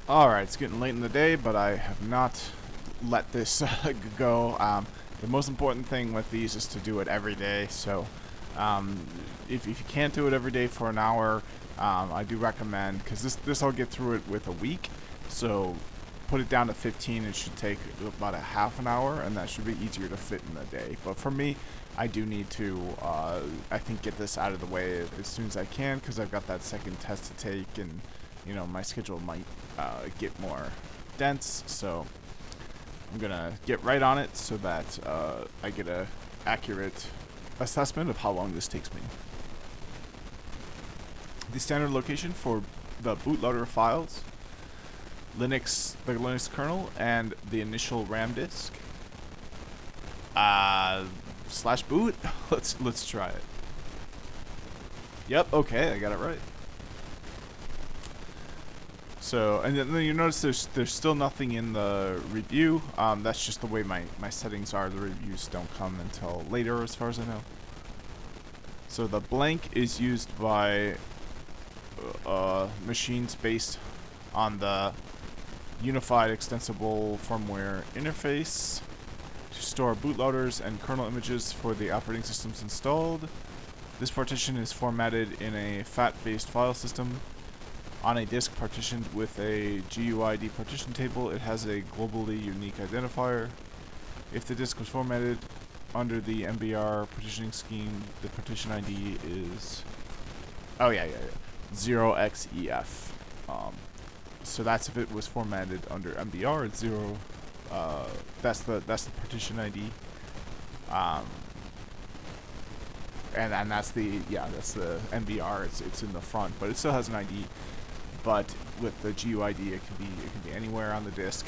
Alright, it's getting late in the day, but I have not let this go. The most important thing with these is to do it every day, so if you can't do it every day for an hour, I do recommend, because this I'll get through it with a week, so put it down to 15. It should take about a half an hour, and that should be easier to fit in a day. But for me, I do need to, I think, get this out of the way as soon as I can, because I've got that second test to take, and you know, my schedule might get more dense, so I'm gonna get right on it so that I get a accurate assessment of how long this takes me. The standard location for the bootloader files, the Linux kernel, and the initial RAM disk. Slash boot. Let's try it. Yep. Okay, I got it right. So, and then you notice there's still nothing in the review. That's just the way my settings are. The reviews don't come until later, as far as I know. So the blank is used by machines based on the Unified Extensible Firmware Interface to store bootloaders and kernel images for the operating systems installed. This partition is formatted in a FAT-based file system. On a disk partitioned with a GUID partition table, it has a globally unique identifier. If the disk was formatted under the MBR partitioning scheme, the partition ID is 0xEF. So that's if it was formatted under MBR. It's 0. That's the partition ID. And that's the MBR. It's in the front, but it still has an ID. But with the GUID, it can be anywhere on the disk,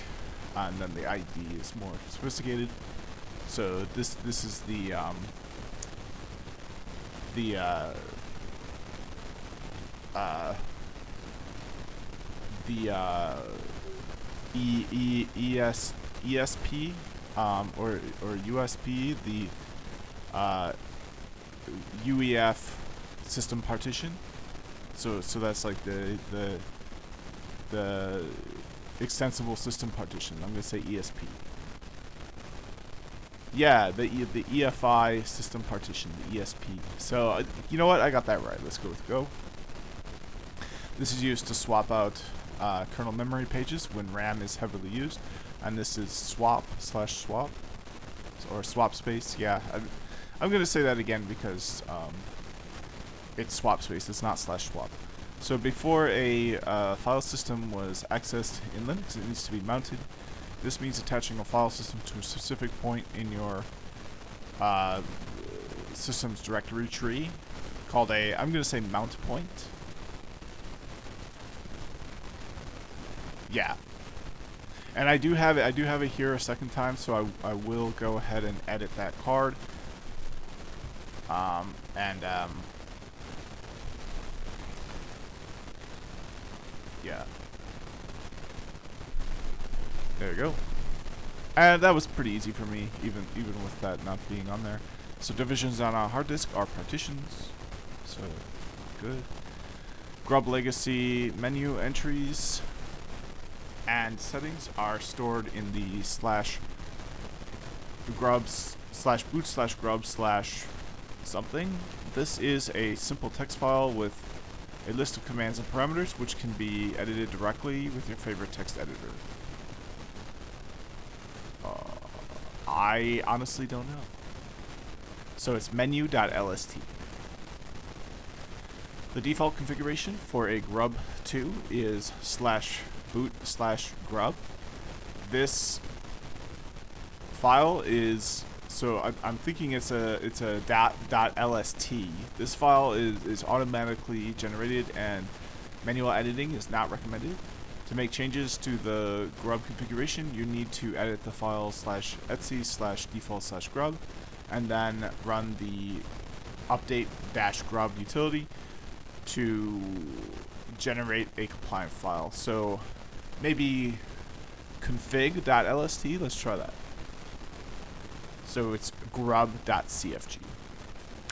and then the ID is more sophisticated. So this is the ESP or USB, the UEF system partition. So that's like the extensible system partition. I'm gonna say ESP. Yeah, the EFI system partition, the ESP. So you know what? I got that right. Let's go with go. This is used to swap out kernel memory pages when RAM is heavily used, and this is swap/swap or swap space. Yeah, I'm gonna say that again because it's swap space. It's not /swap. So before a file system was accessed in Linux, it needs to be mounted. This means attaching a file system to a specific point in your system's directory tree, called a, I'm going to say, mount point. Yeah. And I do have it here a second time, so I will go ahead and edit that card. Yeah. There we go. And that was pretty easy for me, even with that not being on there. So divisions on a hard disk are partitions. So good. Grub legacy menu entries and settings are stored in the /grubs/boot/grub/something. This is a simple text file with a list of commands and parameters which can be edited directly with your favorite text editor. I honestly don't know. So it's menu.lst. The default configuration for a grub2 is /boot/grub. This file is, so I'm thinking it's a .lst. This file is automatically generated, and manual editing is not recommended. To make changes to the grub configuration, you need to edit the file /etc/default/grub, and then run the update-grub utility to generate a compliant file. So maybe config.lst. Let's try that. So it's grub.cfg.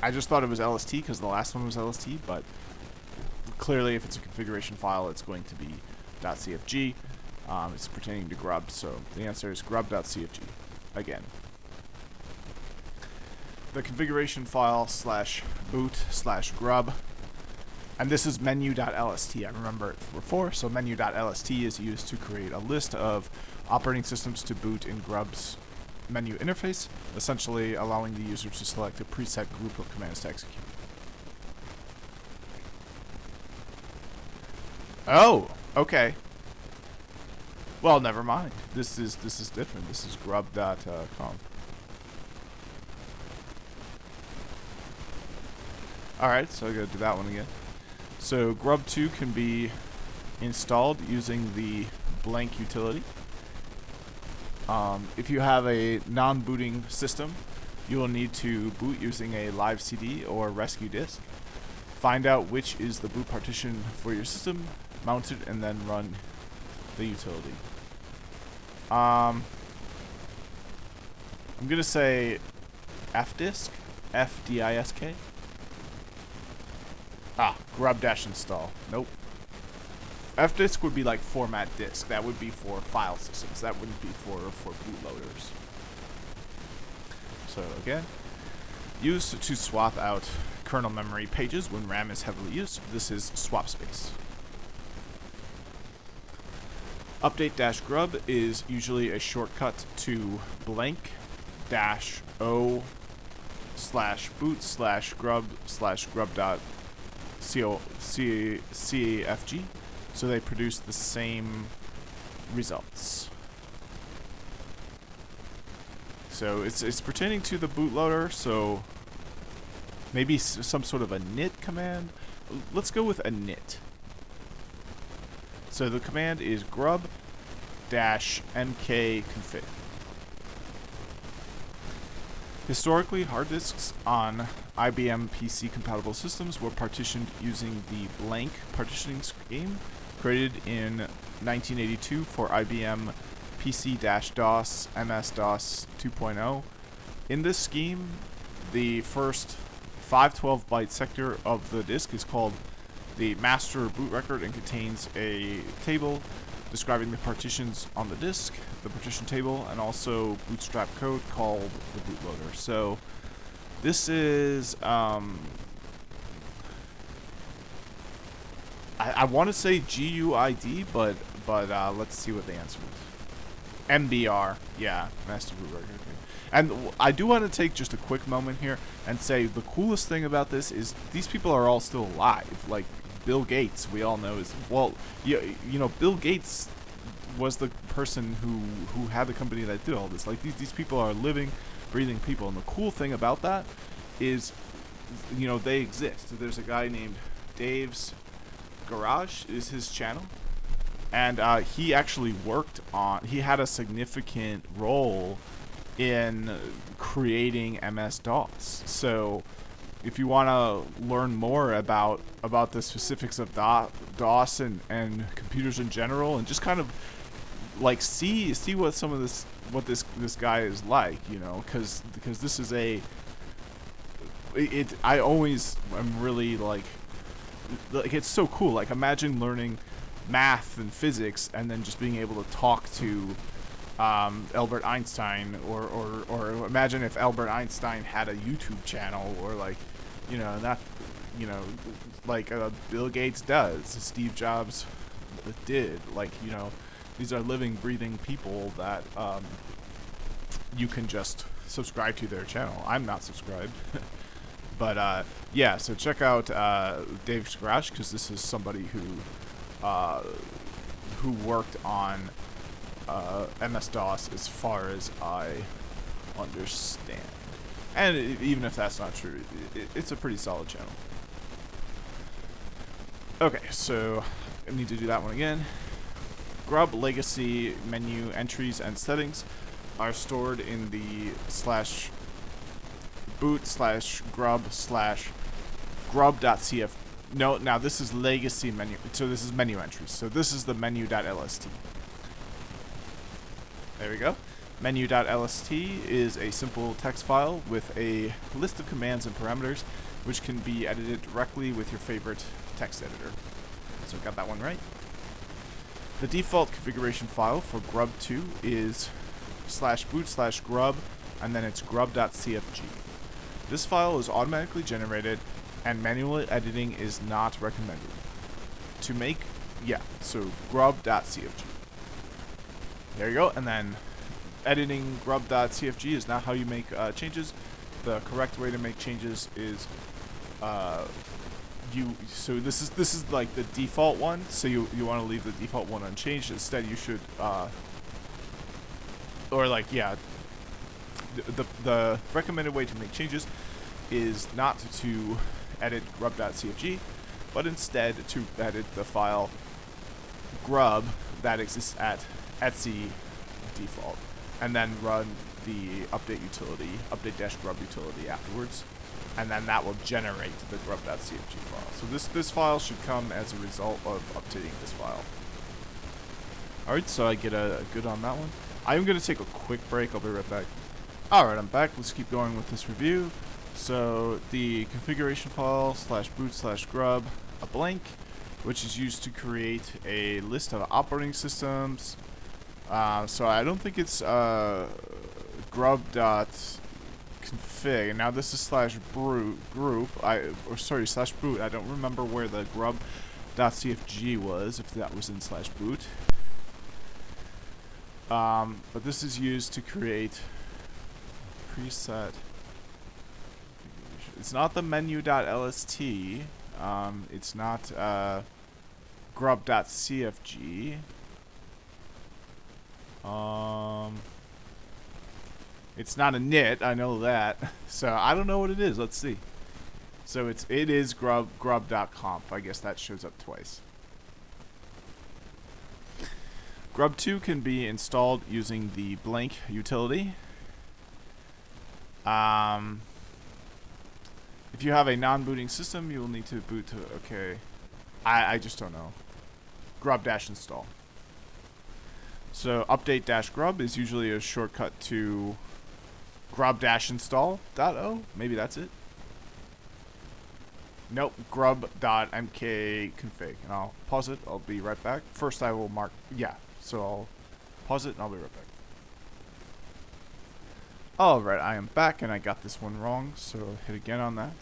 I just thought it was LST because the last one was LST, but clearly if it's a configuration file, it's going to be .cfg. It's pertaining to grub, so the answer is grub.cfg again. The configuration file /boot/grub, and this is menu.lst. I remember it before, so menu.lst is used to create a list of operating systems to boot in grub's menu interface, essentially allowing the user to select a preset group of commands to execute. Oh, okay. Well, never mind. This is different. This is grub.com. Alright, so I gotta do that one again. So grub2 can be installed using the blank utility. If you have a non-booting system, you will need to boot using a live CD or rescue disk. Find out which is the boot partition for your system, mount it, and then run the utility. I'm gonna say fdisk, F-D-I-S-K. Grub-install. Nope. Fdisk would be like format disk. That would be for file systems. That wouldn't be for bootloaders. So again, used to swap out kernel memory pages when RAM is heavily used. This is swap space. Update-grub is usually a shortcut to blank-o/boot/grub/grub.cfg, so they produce the same results. So it's pertaining to the bootloader, so maybe some sort of a init command. Let's go with init. So the command is grub-mkconfig. Historically, hard disks on IBM PC compatible systems were partitioned using the blank partitioning scheme created in 1982 for IBM PC-DOS MS-DOS 2.0. In this scheme, the first 512-byte sector of the disk is called the master boot record and contains a table describing the partitions on the disk, the partition table, and also bootstrap code called the bootloader. So this is I want to say GUID, but let's see what the answer is. MBR, yeah, master boot record. And I do want to take just a quick moment here and say the coolest thing about this is these people are all still alive. Like Bill Gates, we all know is, well, you know, Bill Gates was the person who had the company that did all this. Like these people are living, breathing people, and the cool thing about that is, you know, they exist. So there's a guy named Dave's Garage is his channel, and he actually worked on. He had a significant role in creating MS-DOS. So if you want to learn more about the specifics of DOS and computers in general, and just kind of like see what some of this guy is like, you know, because this is I always am really like it's so cool. Like imagine learning math and physics and then just being able to talk to Albert Einstein, or imagine if Albert Einstein had a YouTube channel, or like, you know, that, you know, like Bill Gates does, Steve Jobs did. Like, you know, these are living, breathing people that you can just subscribe to their channel. I'm not subscribed. But yeah, so check out Dave's Garage, because this is somebody who worked on MS-DOS as far as I understand. And even if that's not true, it's a pretty solid channel. Okay, so I need to do that one again. Grub legacy menu entries and settings are stored in the /boot/grub/grub.cf. No, now this is legacy menu. So this is menu entries. So this is the menu.lst. There we go. Menu.lst is a simple text file with a list of commands and parameters which can be edited directly with your favorite text editor. So got that one right. The default configuration file for grub2 is /boot/grub, and then it's grub.cfg. This file is automatically generated, and manual editing is not recommended. To make, so grub.cfg. There you go, and then editing grub.cfg is not how you make changes. The correct way to make changes is so this is like the default one, so you want to leave the default one unchanged. Instead you should the recommended way to make changes is not to edit grub.cfg, but instead to edit the file grub that exists at etc default, and then run the update utility, update-grub utility afterwards, and then that will generate the grub.cfg file. So this file should come as a result of updating this file. Alright, so I get a good on that one. I'm going to take a quick break. I'll be right back. Alright, I'm back. Let's keep going with this review. So the configuration file /boot/grub, a blank, which is used to create a list of operating systems. So I don't think it's grub.config. Now this is /boot. I don't remember where the grub.cfg was, if that was in /boot. But this is used to create preset. It's not the menu.lst. It's not grub.cfg. It's not a init, I know that. So I don't know what it is. Let's see. So it is grub.conf. I guess that shows up twice. Grub2 can be installed using the blank utility. If you have a non-booting system, you will need to boot to, okay. I just don't know. Grub-install. So update-grub is usually a shortcut to grub-install.o. Maybe that's it. Nope, grub.mkconfig. And I'll pause it. I'll be right back. First I will mark, so I'll pause it and I'll be right back. Alright, I am back and I got this one wrong, so hit again on that.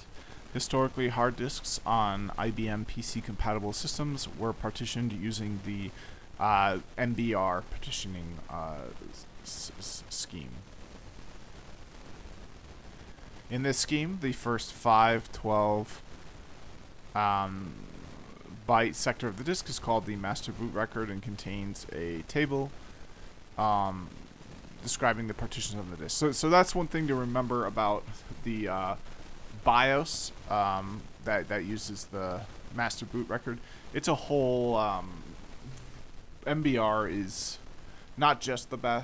Historically, hard disks on IBM PC compatible systems were partitioned using the MBR partitioning scheme. In this scheme, the first 512 byte sector of the disk is called the master boot record and contains a table describing the partitions of the disk. So that's one thing to remember about the BIOS that uses the master boot record. It's a whole MBR is not just the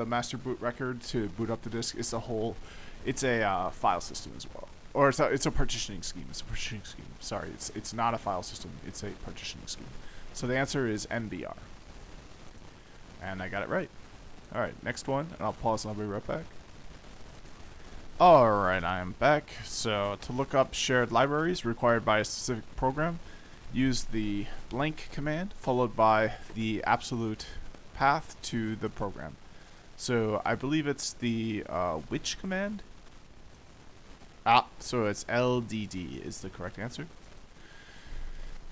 master boot record to boot up the disk. It's a whole. It's a file system as well, or it's a partitioning scheme. It's a partitioning scheme. Sorry, it's not a file system. It's a partitioning scheme. So the answer is MBR, and I got it right. All right, next one, and I'll pause and I'll be right back. All right, I am back. So to look up shared libraries required by a specific program, use the blank command followed by the absolute path to the program. So I believe it's the which command? So it's LDD is the correct answer.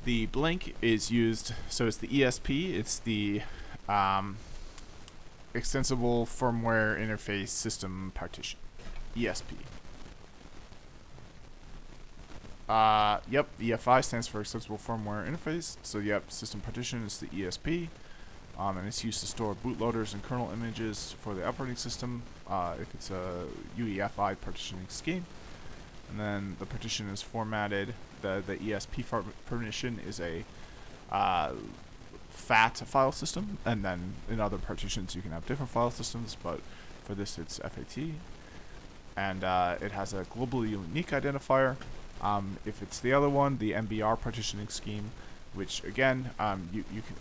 The blank is used, so it's the ESP. It's the Extensible Firmware Interface System Partition. ESP. Yep, EFI stands for Extensible Firmware Interface. So yep, System Partition is the ESP. And it's used to store bootloaders and kernel images for the operating system if it's a UEFI partitioning scheme. And then the partition is formatted. The ESP partition is a FAT file system, and then in other partitions you can have different file systems, but for this it's FAT. And it has a globally unique identifier. If it's the other one, the MBR partitioning scheme, which again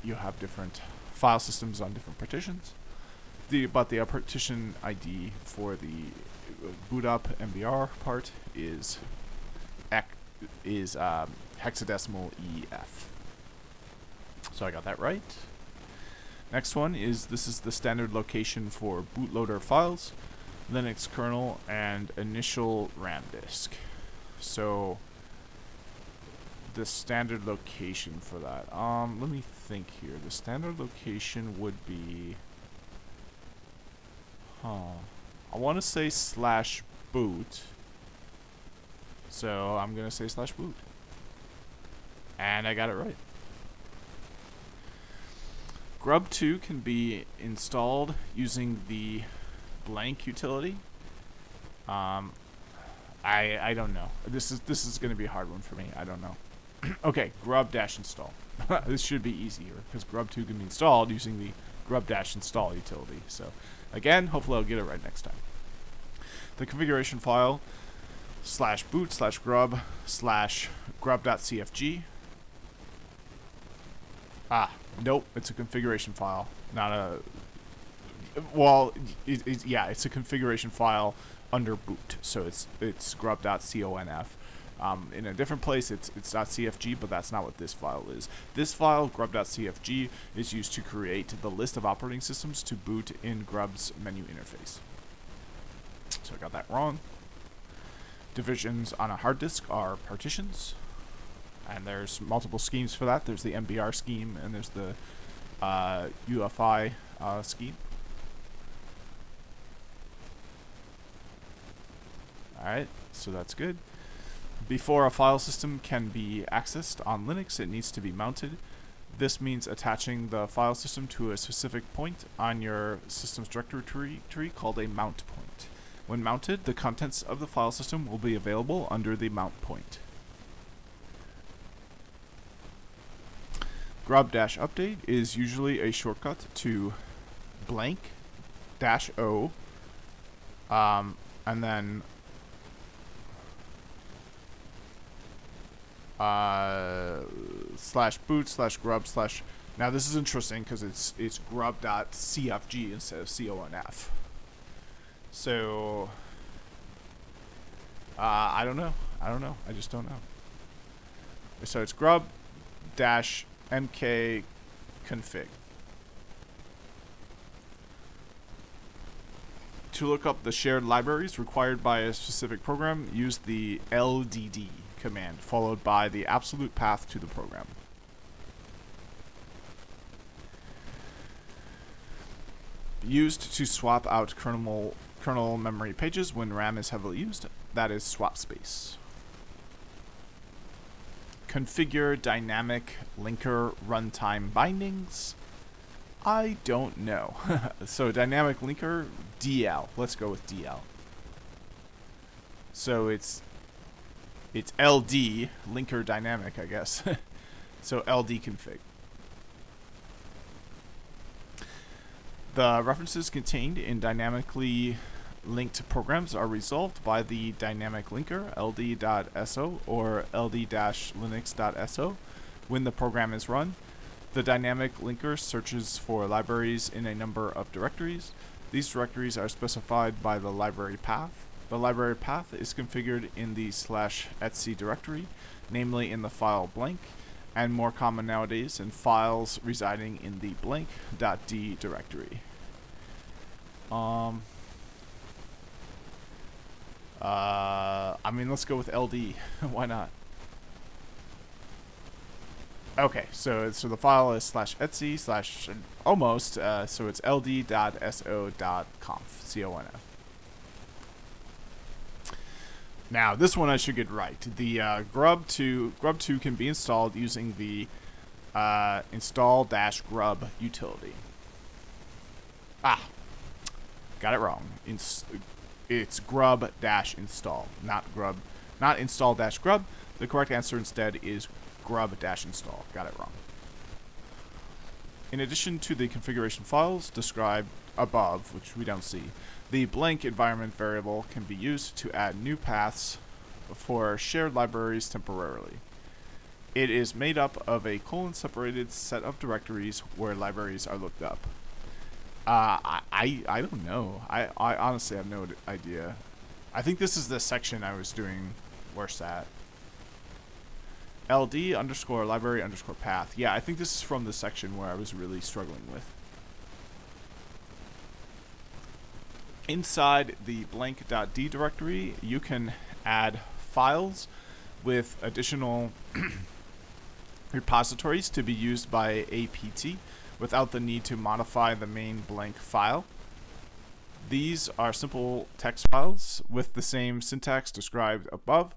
you have different file systems on different partitions. But the partition ID for the boot up MBR part is hexadecimal EF. So I got that right. Next one is, this is the standard location for bootloader files, Linux kernel, and initial RAM disk. So the standard location for that. Let me think here. The standard location would be, I want to say /boot. So I'm gonna say /boot. And I got it right. Grub2 can be installed using the blank utility. I don't know. This is gonna be a hard one for me. I don't know. Okay, grub-install. This should be easier because grub2 can be installed using the grub-install utility. So again, hopefully I'll get it right next time. The configuration file /boot/grub/grub.cfg. Nope, it's a configuration file, not a. Well, yeah, it's a configuration file under boot, so it's grub.conf. In a different place, it's .cfg, but that's not what this file is. This file, grub.cfg, is used to create the list of operating systems to boot in Grub's menu interface. So I got that wrong. Divisions on a hard disk are partitions, and there's multiple schemes for that. There's the MBR scheme, and there's the UFI scheme. Alright, so that's good. Before a file system can be accessed on Linux, it needs to be mounted. This means attaching the file system to a specific point on your system's directory tree called a mount point. When mounted, the contents of the file system will be available under the mount point. Grub-update is usually a shortcut to blank -o, and then /boot/grub/ now this is interesting because it's grub.cfg instead of conf. So I don't know. I just don't know. So it's grub-mk config. To look up the shared libraries required by a specific program, use the LDD command, followed by the absolute path to the program. Used to swap out kernel memory pages when RAM is heavily used, that is swap space. Configure dynamic linker runtime bindings. I don't know. So dynamic linker, DL. Let's go with DL. So it's LD, linker dynamic, I guess. So LD config. The references contained in dynamically linked programs are resolved by the dynamic linker ld.so or ld-linux.so when the program is run. The dynamic linker searches for libraries in a number of directories. These directories are specified by the library path. The library path is configured in the /etc directory, namely in the file blank, and more common nowadays in files residing in the blank.d directory. I mean, let's go with LD. Why not? Okay, so the file is /etc/ almost, so it's ld.so.conf, conf. Now, this one I should get right. The grub2 can be installed using the install-grub utility. Got it wrong. It's grub-install, not install-grub. The correct answer instead is grub-install. Got it wrong. In addition to the configuration files described above, which we don't see, the blank environment variable can be used to add new paths for shared libraries temporarily. It is made up of a colon-separated set of directories where libraries are looked up. I don't know. I honestly have no idea. I think this is the section I was doing worse at. LD_library_path. Yeah, I think this is from the section where I was really struggling with. Inside the blank.d directory, you can add files with additional repositories to be used by APT without the need to modify the main blank file. These are simple text files with the same syntax described above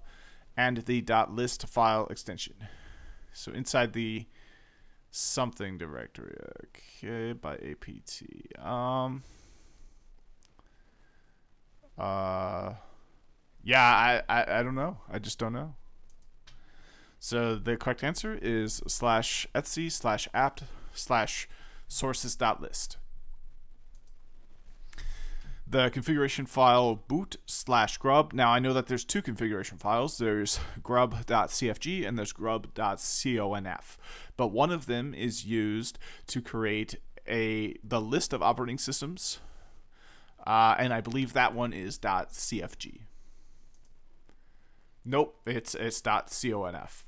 and the .list file extension. So inside the something directory, okay, by APT. Yeah, I don't know. I just don't know. So the correct answer is /etc/apt/sources.list. The configuration file boot/grub. Now I know that there's two configuration files. There's grub.cfg and there's grub.conf. But one of them is used to create the list of operating systems. And I believe that one is .cfg. Nope, it's .conf.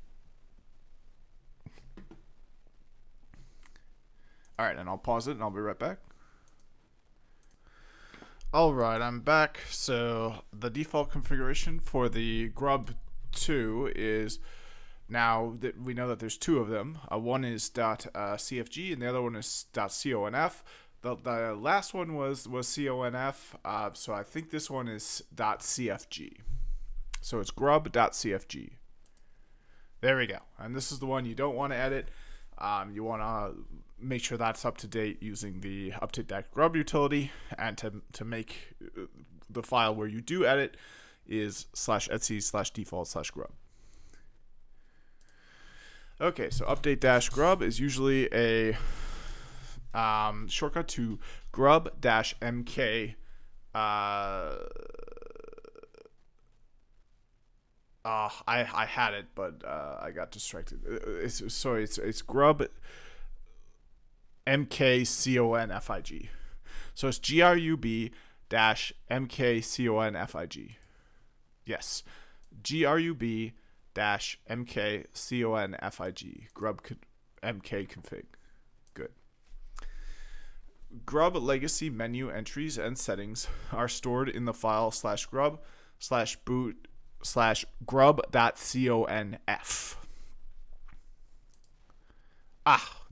All right, and I'll pause it and I'll be right back. All right, I'm back. So the default configuration for the grub 2 is, now that we know that there's two of them, one is .cfg and the other one is .conf. The last one was conf, so I think this one is .cfg. So it's grub.cfg. There we go. And this is the one you don't want to edit. You want to make sure that's up to date using the update-grub utility, and to make the file where you do edit is /etc/default/grub. Okay, so update-grub is usually a shortcut to grub-mk. I had it, but I got distracted. It's grub mkconfig. So it's grub-mkconfig. Yes, grub-mkconfig. Grub mk config. Good. Grub legacy menu entries and settings are stored in the file /grub/boot/grub.conf.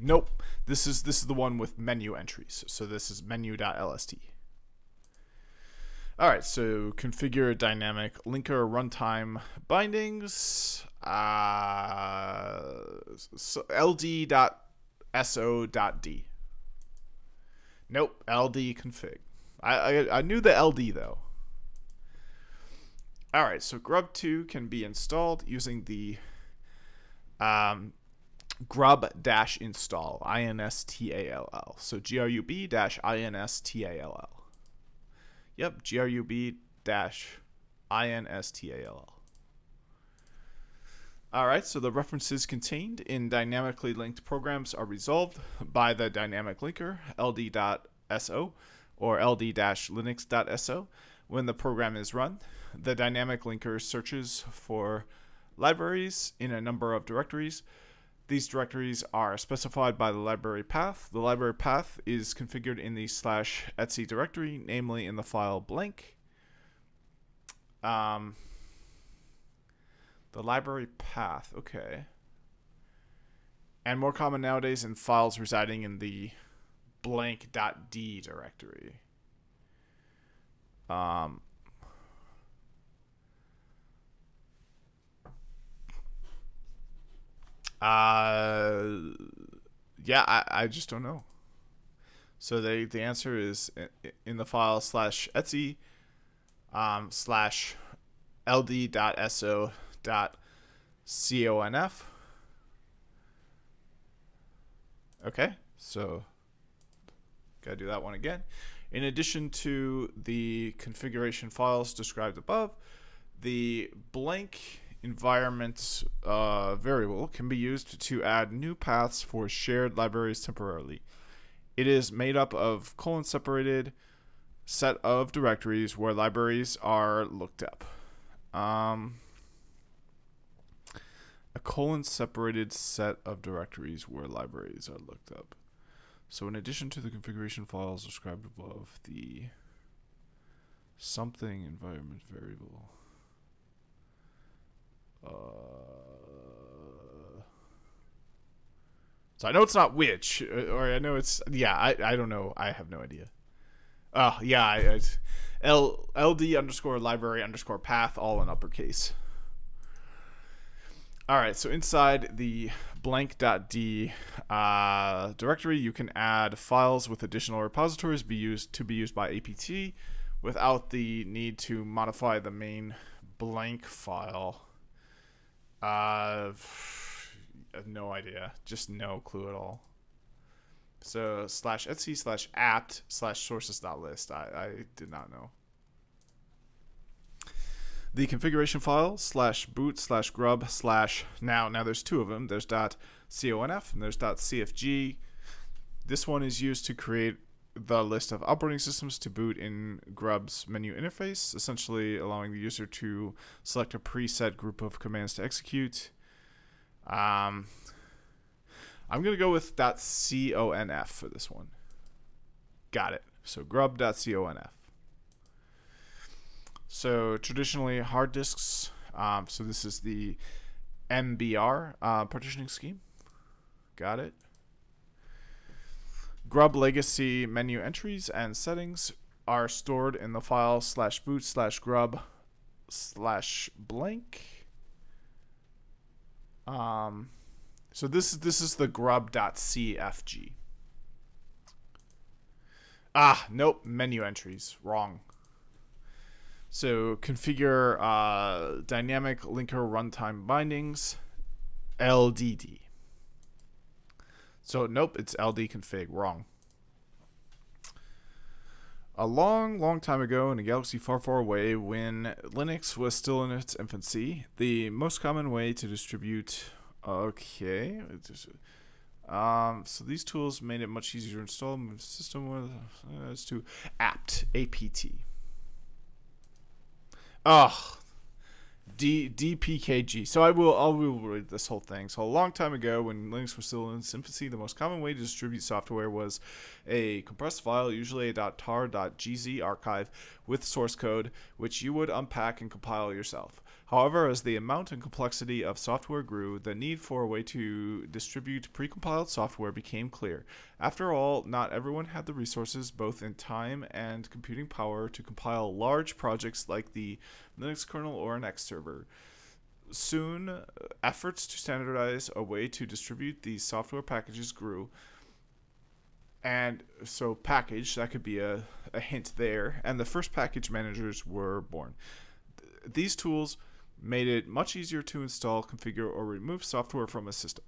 Nope. This is the one with menu entries. So this is menu.lst. All right, so configure dynamic linker runtime bindings. So ld.so.d. Nope, ld config. I knew the ld though. All right, so grub2 can be installed using the grub-install, install. So grub-install. Yep, grub-install. All right, so the references contained in dynamically linked programs are resolved by the dynamic linker ld.so or ld-linux.so. When the program is run, the dynamic linker searches for libraries in a number of directories. These directories are specified by the library path. The library path is configured in the /etc directory, namely in the file blank. The library path, okay. And more common nowadays in files residing in the blank.d directory. Yeah, I just don't know. So the answer is in the file /etc /ld.so.conf. Okay, so gotta do that one again. In addition to the configuration files described above, the blank environment variable can be used to add new paths for shared libraries temporarily. It is made up of colon-separated set of directories where libraries are looked up. A colon-separated set of directories where libraries are looked up. So in addition to the configuration files described above, the something environment variable. So I know it's not which, or I know it's, yeah, I don't know. I have no idea. Yeah, LD underscore library underscore path, all in uppercase. All right, so inside the blank.d directory, you can add files with additional repositories to be used by apt without the need to modify the main blank file. No idea, just no clue at all. So /etc/apt/sources.list. I did not know. The configuration file /boot/grub/ now there's two of them. There's .conf and there's .cfg. This one is used to create the list of operating systems to boot in Grub's menu interface, essentially allowing the user to select a preset group of commands to execute. I'm going to go with .conf for this one. Got it. So grub.conf. So traditionally hard disks, so this is the MBR partitioning scheme. Got it. Grub legacy menu entries and settings are stored in the file /boot/grub/blank. So this is the grub.cfg. Nope, menu entries, wrong. So configure dynamic linker runtime bindings, LDD. So nope, it's LD config, wrong. A long time ago in a galaxy far away, when Linux was still in its infancy, the most common way to distribute... Okay. So these tools made it much easier to install. Move system with as to apt. DPKG. So I will read this whole thing. So a long time ago, when Linux was still in its infancy, the most common way to distribute software was a compressed file, usually a .tar.gz archive with source code, which you would unpack and compile yourself. However, as the amount and complexity of software grew, the need for a way to distribute precompiled software became clear. After all, not everyone had the resources, both in time and computing power, to compile large projects like the Linux kernel or an X server. Soon, efforts to standardize a way to distribute these software packages grew. And so package, that could be a hint there, and the first package managers were born. These tools made it much easier to install, configure, or remove software from a system.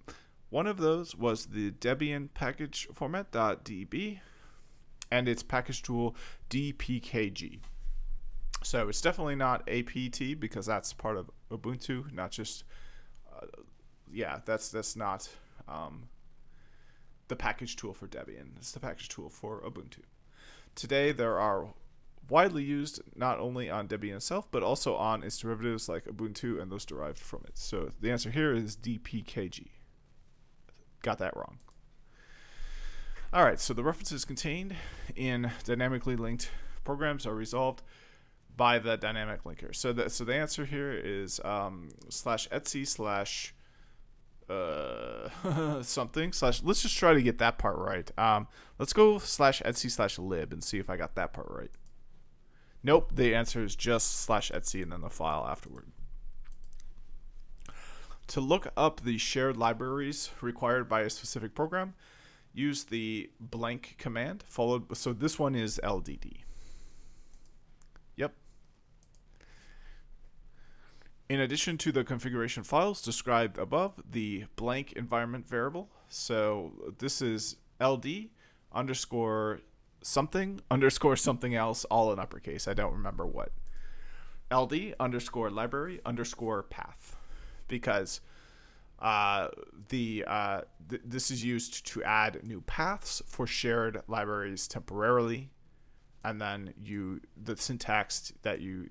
One of those was the Debian package format .deb and its package tool dpkg. So it's definitely not apt because that's part of Ubuntu, not just that's not the package tool for Debian. It's the package tool for Ubuntu. Today there are widely used not only on Debian itself, but also on its derivatives like Ubuntu and those derived from it. So the answer here is dpkg. Got that wrong. All right, so the references contained in dynamically linked programs are resolved by the dynamic linker. So the answer here is /etc/ something / let's just try to get that part right. Let's go /etc/lib and see if I got that part right. Nope, the answer is just /etc and then the file afterward. To look up the shared libraries required by a specific program, use the blank command followed. So this one is LDD. Yep. In addition to the configuration files described above, the blank environment variable. So this is LD underscore something underscore something else, all in uppercase. I don't remember what. LD underscore library underscore path, because this is used to add new paths for shared libraries temporarily, and then the syntax that you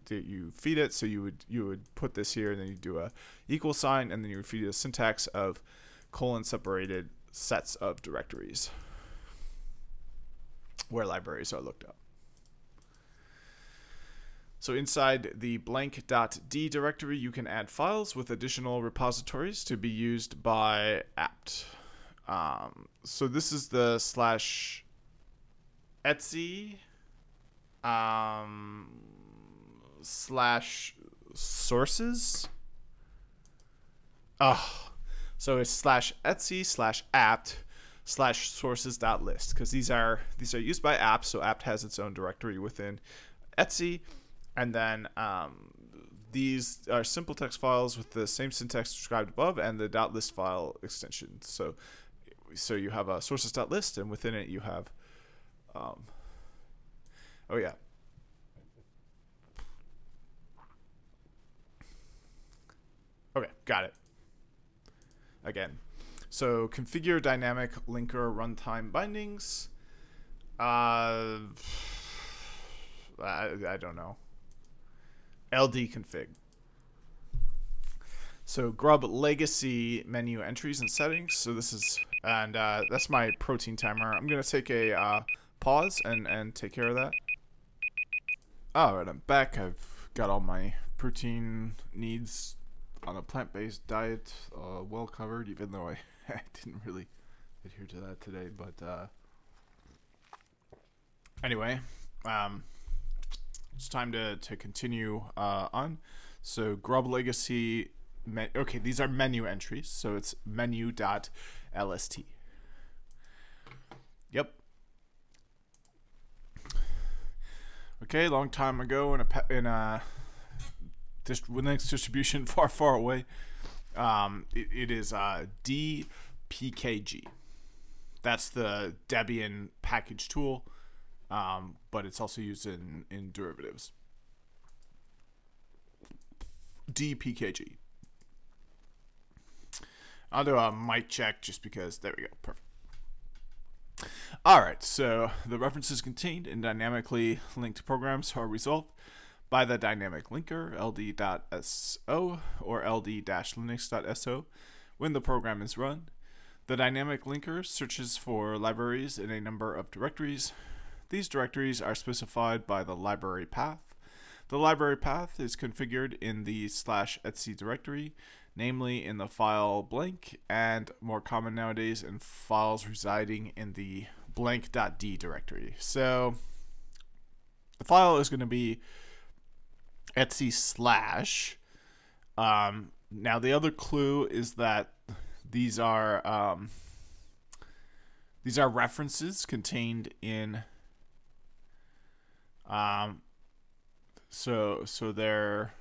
feed it. So you would put this here, and then you do a equal sign, and then you would feed it a syntax of colon separated sets of directories where libraries are looked up. So inside the blank.d directory, you can add files with additional repositories to be used by apt. So this is the slash /etc slash sources. So it's slash /etc slash apt slash sources.list, because these are used by apt, so apt has its own directory within /etc, and then these are simple text files with the same syntax described above and the .list file extension. So you have a sources.list, and within it you have oh yeah. Okay, got it. Again. So configure dynamic linker runtime bindings. I don't know. LD config. So grub legacy menu entries and settings. So this is, and that's my protein timer. I'm gonna take a pause and take care of that. Alright, I'm back. I've got all my protein needs on a plant-based diet well covered, even though I didn't really adhere to that today. But anyway, it's time to continue on. So grub legacy, okay, these are menu entries, so it's menu.lst. Yep. Okay, long time ago in a Linux distribution far away, it is dpkg. That's the Debian package tool, but it's also used in derivatives. dpkg. I'll do a mic check just because, there we go, perfect. Alright, so the references contained in dynamically linked programs are resolved by the dynamic linker ld.so or ld-linux.so when the program is run. The dynamic linker searches for libraries in a number of directories. These directories are specified by the library path. The library path is configured in the /etc directory, namely in the file blank, and more common nowadays in files residing in the blank.d directory. So the file is going to be /etc/. Now the other clue is that these are references contained in so they're,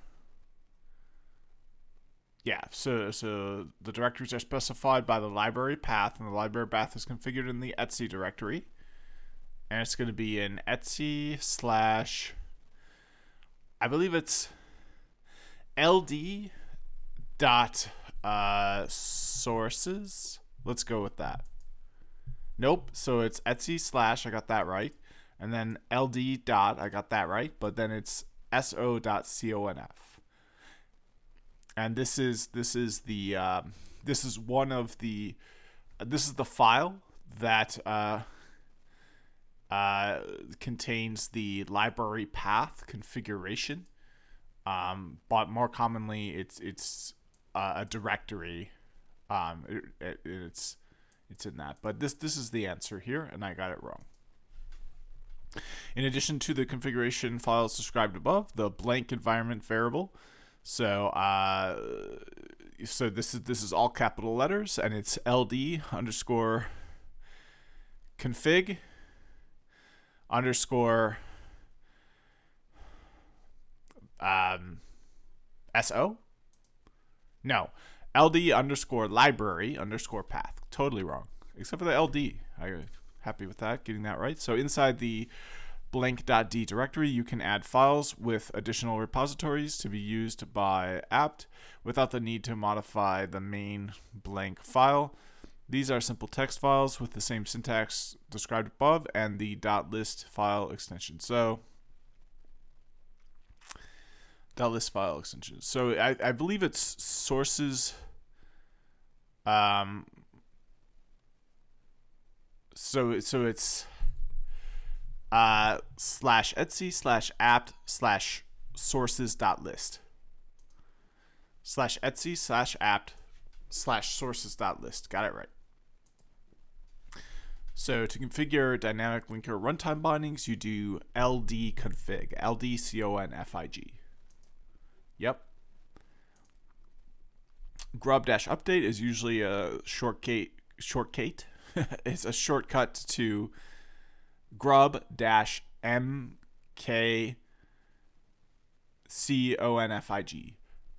yeah, so the directories are specified by the library path, and the library path is configured in the /etc directory, and it's going to be in /etc/ I believe it's ld dot sources. Let's go with that. Nope. So it's /etc/ I got that right, and then ld dot, I got that right, but then it's so.conf. And this is the this is the file that contains the library path configuration, but more commonly it's a directory. It's in that, but this is the answer here, and I got it wrong. In addition to the configuration files described above, the blank environment variable. So this is all capital letters, and it's ld_config _so. No, ld_library_path. Totally wrong, except for the ld. I'm happy with that, getting that right. So inside the blank.d directory, you can add files with additional repositories to be used by apt without the need to modify the main blank file. These are simple text files with the same syntax described above and the .list file extension. So .list file extension. So I believe it's sources. So it's /etc/apt/sources. /sources.list /etc/apt/sources.list. Got it right. So to configure dynamic linker runtime bindings, you do ldconfig, ldconfig. Yep. Grub-update is usually a shortcut. It's a shortcut to grub-mkconfig.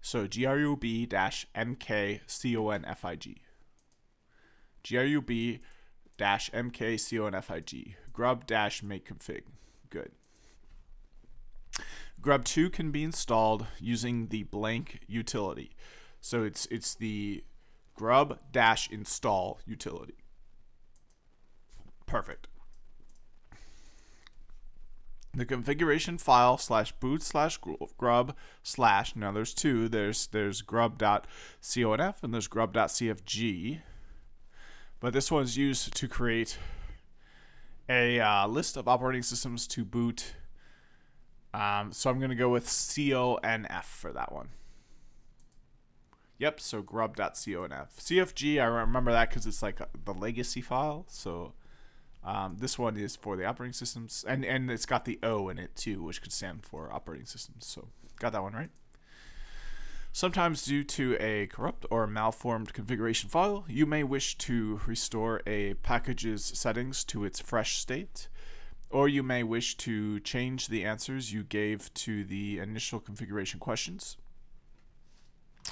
So grub-mkconfig. grub-mkconfig. grub-makeconfig. Good. Grub2 can be installed using the blank utility. So it's the grub-install utility. Perfect. The configuration file /boot/grub/ now there's two. There's grub.conf and there's grub.cfg. But this one's used to create a list of operating systems to boot. So I'm going to go with conf for that one. Yep, so grub.conf. CFG, I remember that because it's like the legacy file. So this one is for the operating systems. And it's got the O in it too, which could stand for operating systems. So got that one right. Sometimes due to a corrupt or malformed configuration file, you may wish to restore a package's settings to its fresh state, or you may wish to change the answers you gave to the initial configuration questions.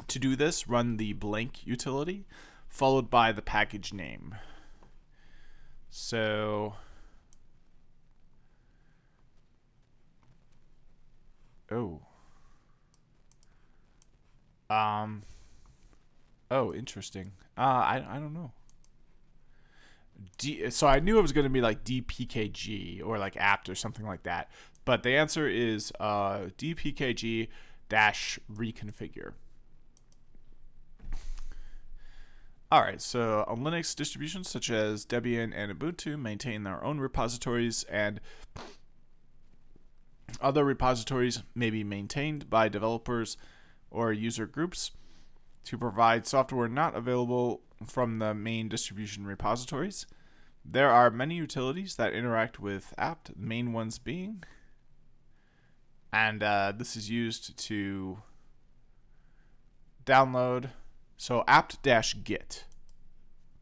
To do this, run the blank utility, followed by the package name. So, interesting. I don't know. So I knew it was going to be like dpkg or like apt or something like that, but the answer is dpkg-reconfigure. Alright, so on Linux distributions such as Debian and Ubuntu maintain their own repositories, and other repositories may be maintained by developers or user groups to provide software not available from the main distribution repositories. There are many utilities that interact with apt, the main ones being, and this is used to download. So apt-get.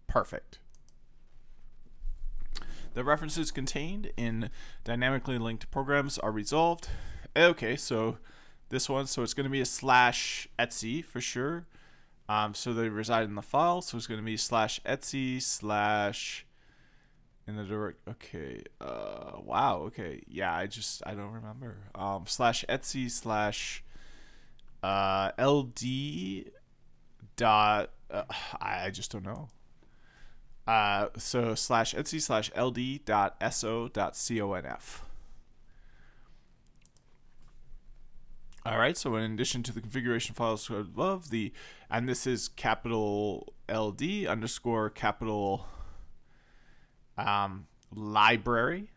Perfect. The references contained in dynamically linked programs are resolved. Okay, so this one, so it's going to be a /etc for sure. So they reside in the file, so it's going to be /etc/ in the direct. Okay. Wow. Okay. Yeah. I don't remember. /etc/ ld dot. I just don't know. So /etc/ ld.so.conf. All right, so in addition to the configuration files above, and this is capital LD underscore capital library,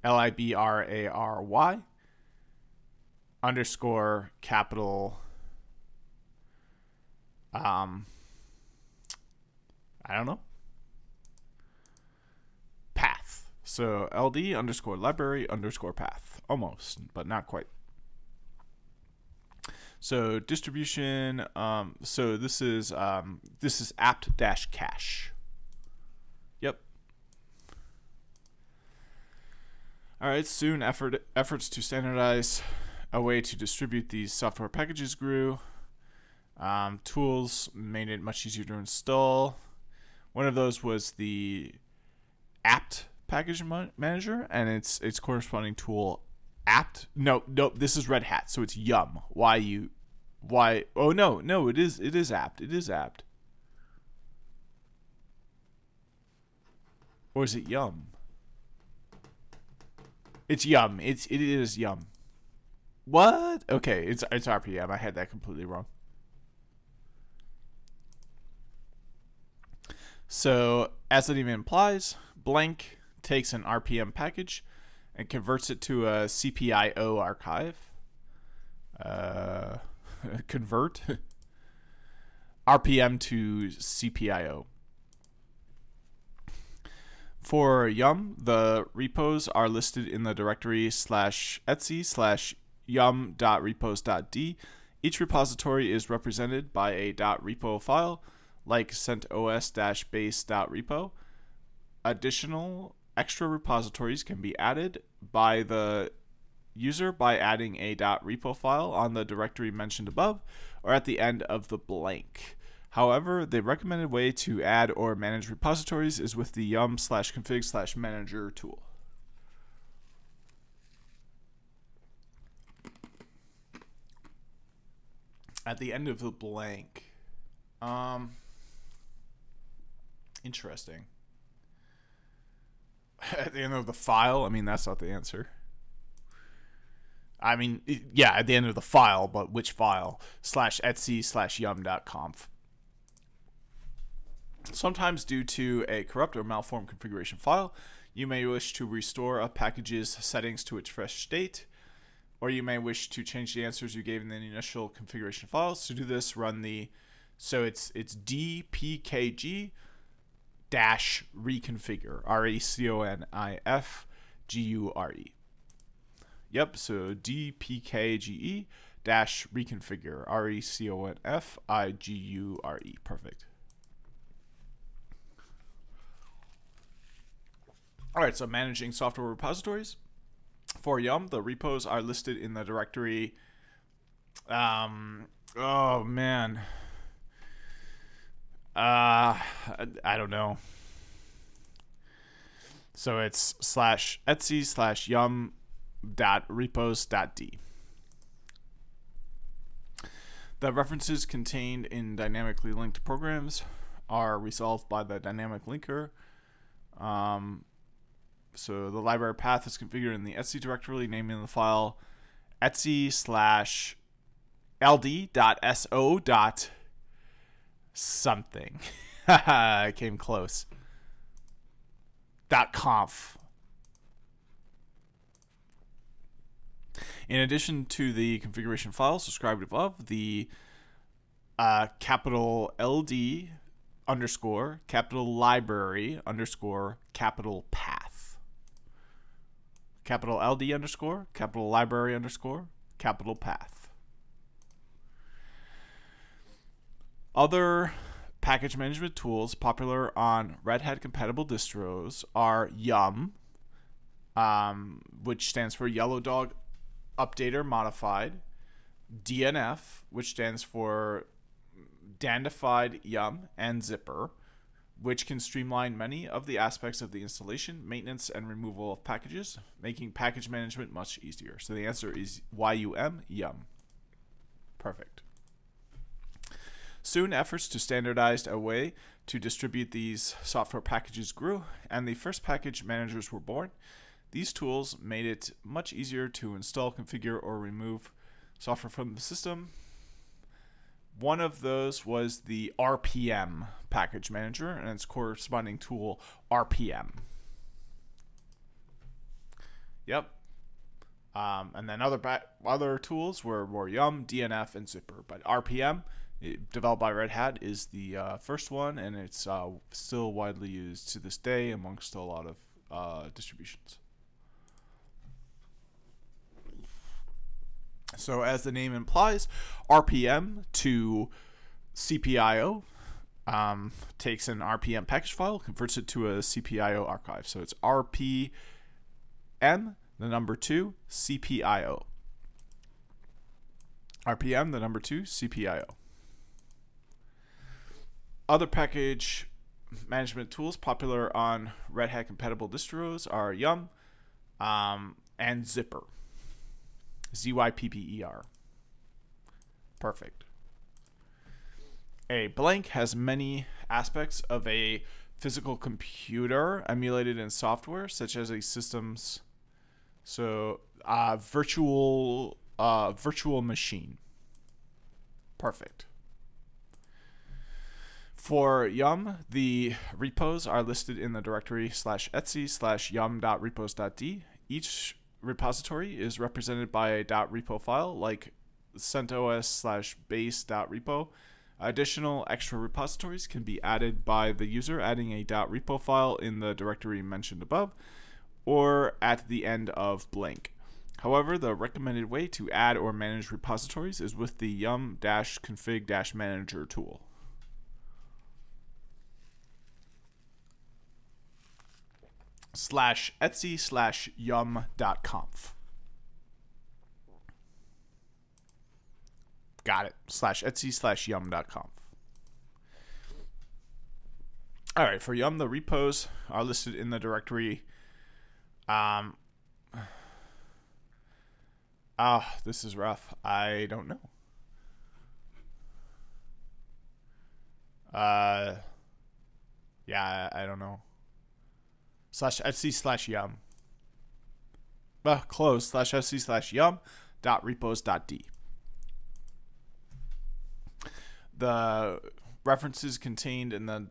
LIBRARY underscore capital I don't know, path. So LD underscore library underscore path, almost, but not quite. So distribution, so this is apt-cache. Yep. All right, soon efforts to standardize a way to distribute these software packages grew. Tools made it much easier to install. One of those was the apt package manager, and its corresponding tool apt. No, this is Red Hat, so it's yum. Why? Oh no, it is apt. It is apt. Or is it yum? It's yum. It is yum. What? Okay, it's RPM. I had that completely wrong. So, as the name implies, blank takes an RPM package and converts it to a CPIO archive. Uh, convert RPM to CPIO. For Yum, the repos are listed in the directory /etc/yum.repos.d. Each repository is represented by a .repo file, like CentOS-base.repo. Additional extra repositories can be added by the user by adding a .repo file on the directory mentioned above or at the end of the blank. However, the recommended way to add or manage repositories is with the yum/config/manager tool. At the end of the blank. Interesting. At the end of the file? I mean, that's not the answer. I mean, yeah, at the end of the file, but which file? /etc/yum.conf. Sometimes due to a corrupt or malformed configuration file, you may wish to restore a package's settings to its fresh state, or you may wish to change the answers you gave in the initial configuration files. To do this, run the, so it's dpkg reconfigure, RECONIFGURE. Yep, so dpkge reconfigure, RECONFIGURE. Perfect. All right, so managing software repositories. For Yum, the repos are listed in the directory. Oh man. I don't know. So it's /etc/yum.repos.d. The references contained in dynamically linked programs are resolved by the dynamic linker. So the library path is configured in the etc directory, naming the file etc/ld.so.something. I came close. .conf. In addition to the configuration files described above, the capital LD underscore capital library underscore capital path. Capital LD underscore capital library underscore capital path. Other package management tools popular on Red Hat compatible distros are Yum, which stands for Yellow Dog Updater Modified, DNF, which stands for Dandified Yum, and Zipper, which can streamline many of the aspects of the installation, maintenance, and removal of packages, making package management much easier. So the answer is YUM, Yum. Perfect. Soon, efforts to standardize a way to distribute these software packages grew, and the first package managers were born. These tools made it much easier to install, configure, or remove software from the system. One of those was the RPM package manager and its corresponding tool, RPM. Yep. And then other tools were Yum, DNF, and Zipper. But RPM, developed by Red Hat, is the first one, and it's still widely used to this day amongst a lot of distributions. So as the name implies, RPM to CPIO takes an RPM package file, converts it to a CPIO archive. So it's RPM, the number 2, CPIO. RPM, the number 2, CPIO. Other package management tools popular on Red Hat compatible distros are Yum and Zipper. ZYPPER. Perfect. A blank has many aspects of a physical computer emulated in software, such as a system's virtual machine. Perfect. For Yum, the repos are listed in the directory /etc/yum.repos.d. Each repository is represented by a .repo file, like CentOS/base.repo. Additional extra repositories can be added by the user adding a .repo file in the directory mentioned above, or at the end of blank. However, the recommended way to add or manage repositories is with the yum-config-manager tool. /etsy/yum.conf. Got it. /etsy/yum.conf. All right, for Yum, the repos are listed in the directory. This is rough. I don't know. Yeah, I don't know. /etsy/yum. Close. /etsy/yum.repos.d. The references contained in the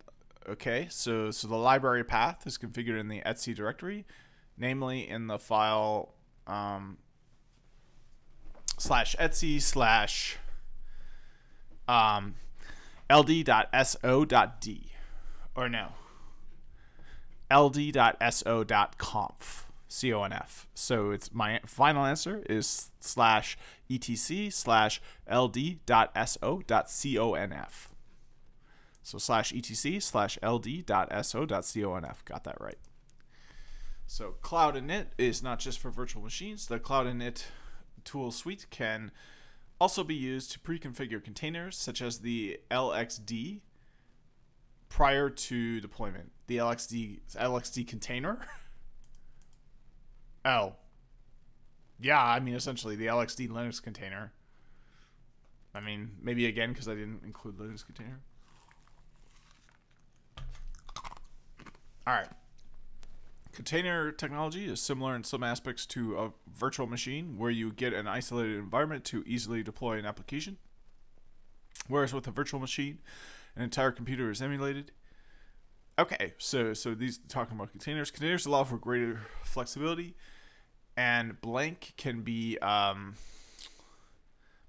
so the library path is configured in the Etsy directory, namely in the file /etsy/ ld.so.d, or no, ld.so.conf. CONF. So it's my final answer is /etc/ld.so.conf. So /etc/ld.so.conf. Got that right. So Cloud Init is not just for virtual machines. The Cloud Init tool suite can also be used to pre-configure containers such as the LXD prior to deployment. The LXD container? Oh. Yeah, I mean, essentially the LXD Linux container. I mean, maybe again because I didn't include Linux container. All right. Container technology is similar in some aspects to a virtual machine where you get an isolated environment to easily deploy an application. Whereas with a virtual machine, an entire computer is emulated. Okay, so these talking about containers. Containers allow for greater flexibility, and blank can be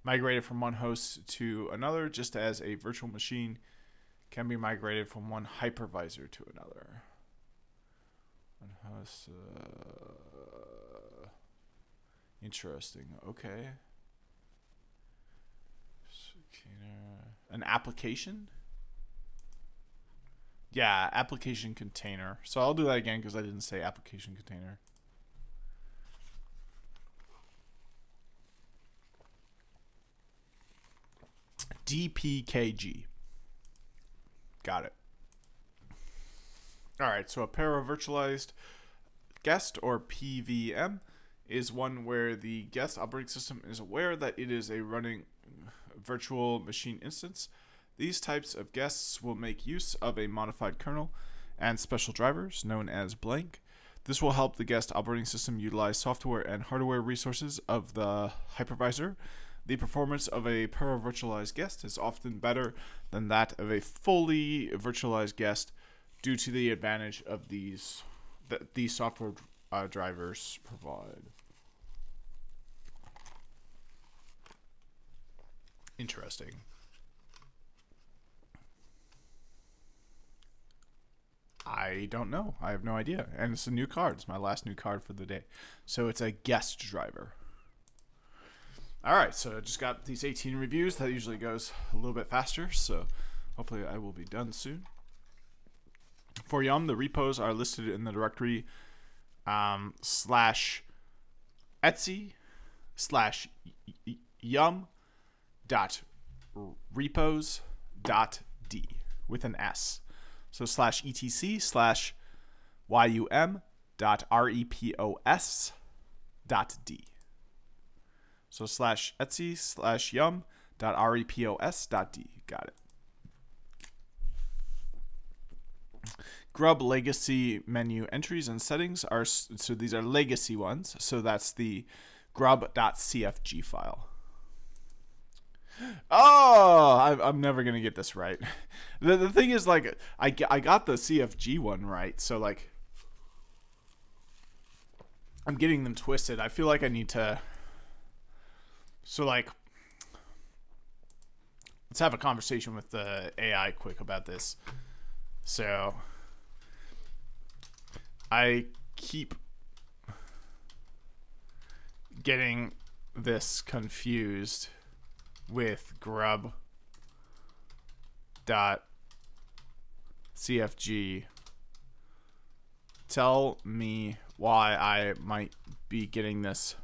migrated from one host to another, just as a virtual machine can be migrated from one hypervisor to another. One host. Interesting. Okay. An application? Yeah, application container. So I'll do that again because I didn't say application container. DPKG. Got it. All right, so a paravirtualized guest, or PVM, is one where the guest operating system is aware that it is a running virtual machine instance. These types of guests will make use of a modified kernel and special drivers known as blank. This will help the guest operating system utilize software and hardware resources of the hypervisor. The performance of a paravirtualized guest is often better than that of a fully virtualized guest due to the advantage of these software drivers provide. Interesting. I don't know. I have no idea. And it's a new card. It's my last new card for the day. So it's a guest driver. All right, so I just got these 18 reviews. That usually goes a little bit faster, so hopefully I will be done soon. For Yum, the repos are listed in the directory /etsy/yum.repos.d with an S. So /etc/yum.repos.d. So /etsy/yum.repos.d. Got it. Grub legacy menu entries and settings are, so these are legacy ones. So that's the grub.cfg file. Oh, I'm never going to get this right. The thing is, like, I got the CFG one right. So, like, I'm getting them twisted. I feel like I need to. So, like, let's have a conversation with the AI quick about this. So I keep getting this confused with grub.cfg. Tell me why I might be getting those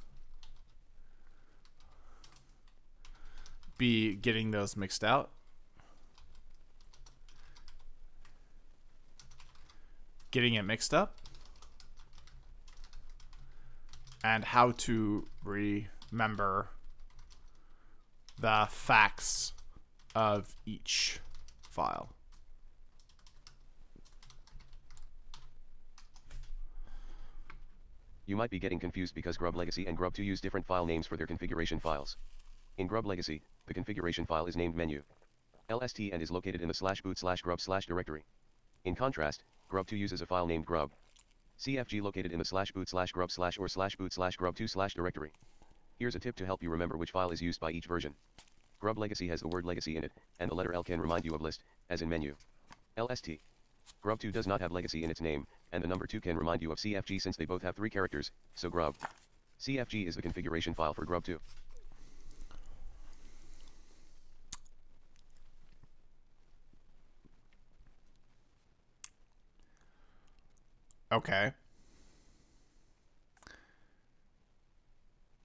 mixed out. Getting it mixed up. And how to remember the facts of each file. You might be getting confused because Grub Legacy and Grub2 use different file names for their configuration files. In Grub Legacy, the configuration file is named menu lst and is located in the /boot/grub/ directory. In contrast, Grub2 uses a file named grub cfg located in the /boot/grub/ or /boot/grub2/ directory. Here's a tip to help you remember which file is used by each version. Grub Legacy has the word legacy in it, and the letter L can remind you of list, as in menu lst. Grub2 does not have legacy in its name, and the number 2 can remind you of cfg since they both have 3 characters, so grub cfg is the configuration file for Grub2. Okay.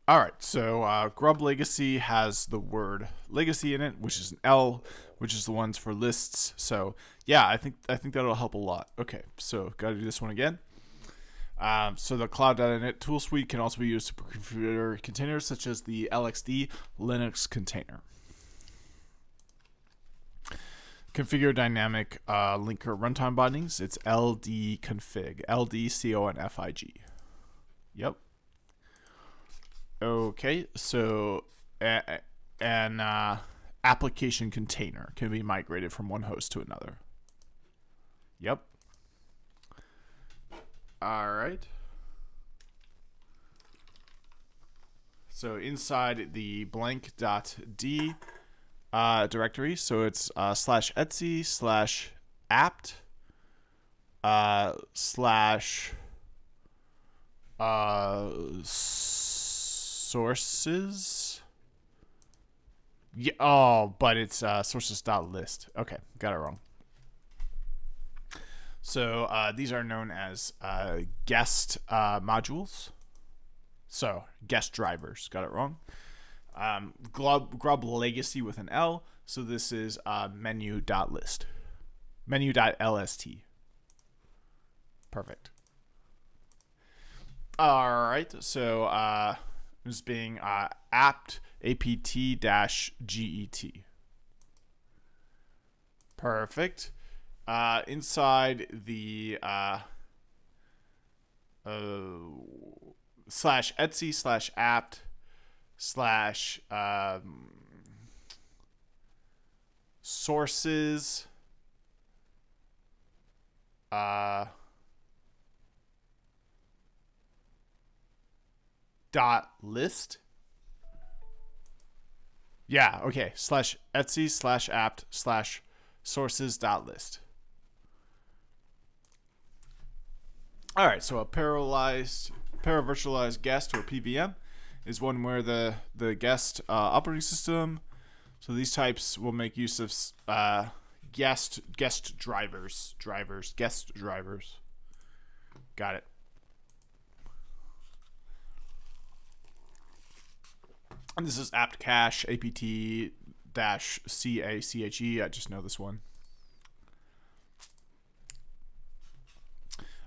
All right, so Grub Legacy has the word legacy in it, which is an L, which is the ones for lists. So yeah, I think that'll help a lot. Okay, so got to do this one again. So the cloud.init tool suite can also be used to configure containers such as the LXD Linux container. Configure dynamic linker runtime bindings. It's ldconfig. LDCONFIG. Yep. Okay, so an application container can be migrated from one host to another. Yep. All right. So inside the blank.d directory, so it's /etc/apt sources. Yeah, oh, but it's sources.list. Okay, got it wrong. So these are known as guest modules. So guest drivers. Got it wrong. Grub Legacy with an L. So this is menu.list. Menu.lst. Perfect. All right. So this being apt apt-get. Perfect. Inside the /etc/apt/ sources .list. Yeah, okay. /etc/apt/ sources.list. All right, so a paravirtualized guest, or PVM, is one where the guest operating system. So these types will make use of guest drivers. Got it. And this is apt cache apt-cache. I just know this one.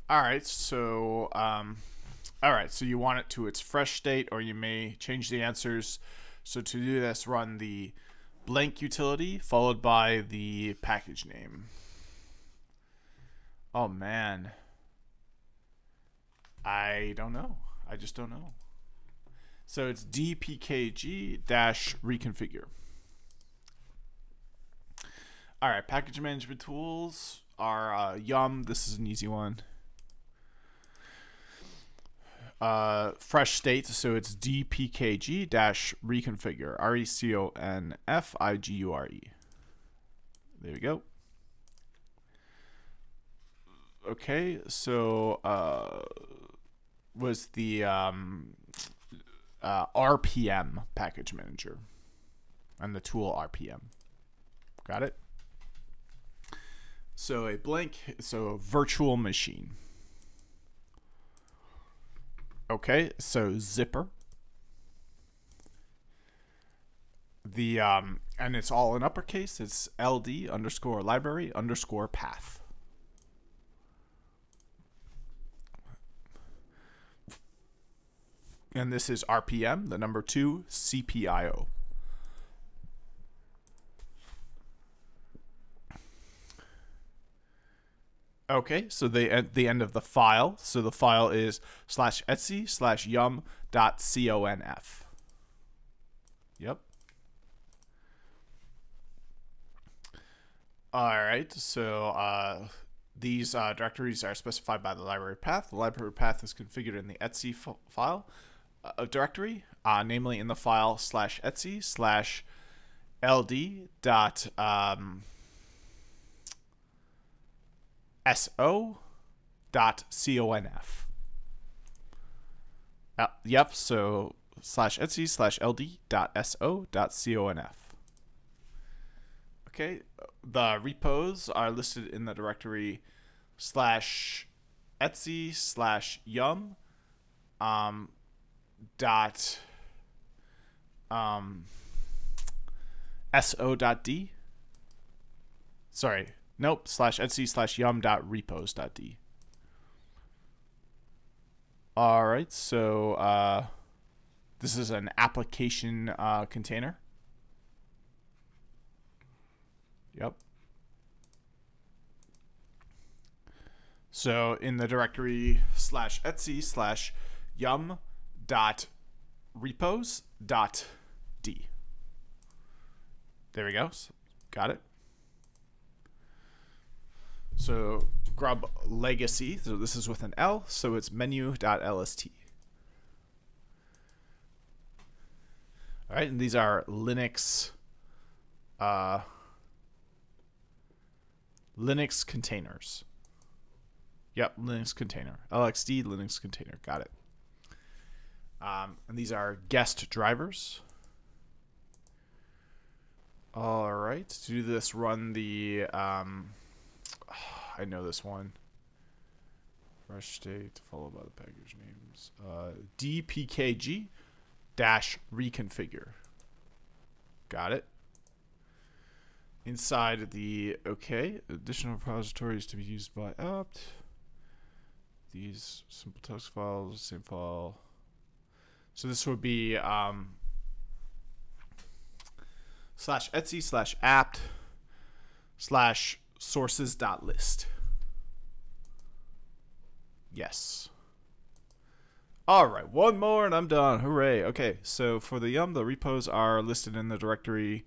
All right, so you want it to its fresh state, or you may change the answers. So to do this, run the blank utility followed by the package name. Oh man, I don't know. I just don't know. So it's dpkg-reconfigure. All right, package management tools are Yum. This is an easy one. Fresh state, so it's dpkg-reconfigure. reconfigure. There we go. Okay, so was the RPM package manager and the tool RPM. Got it? So a virtual machine. Okay, so zipper. The and it's all in uppercase. It's LD underscore library underscore path. And this is RPM, the number 2 CPIO. Okay, so at the end of the file. So the file is /etc/yum.conf. Yep. All right, so these directories are specified by the library path. The library path is configured in the etc file directory, namely in the file /etc/ld dot so.conf. Yep, so /etc/ld.so.conf. Okay, the repos are listed in the directory /etc/yum dot so.d. Sorry, nope, /etc/yum.repos.d. All right, so this is an application container. Yep. So in the directory /etc/yum.repos.d. There we go. Got it. So grub legacy. So this is with an L. So it's menu.lst. All right, and these are Linux containers. Yep, Linux container. LXD Linux container. Got it. And these are guest drivers. All right. To do this, run the I know this one. Fresh state followed by the package names. dpkg -reconfigure. Got it. Inside the additional repositories to be used by apt. These simple text files, same file. So this would be /etc/apt/sources.list. Yes. All right, one more and I'm done. Hooray. Okay, so for the yum, the repos are listed in the directory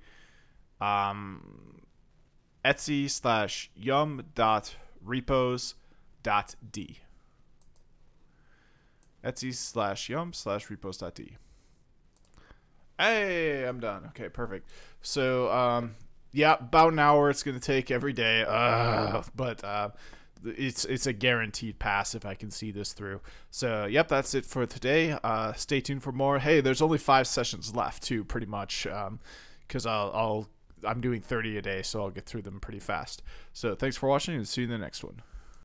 /yum.repos.d. /yum/repos.d. Hey, I'm done. Okay, perfect. So, yeah, about an hour it's going to take every day. But it's a guaranteed pass if I can see this through. So, yep, that's it for today. Stay tuned for more. Hey, there's only 5 sessions left, too, pretty much, because I'm doing 30 a day, so I'll get through them pretty fast. So, thanks for watching, and see you in the next one.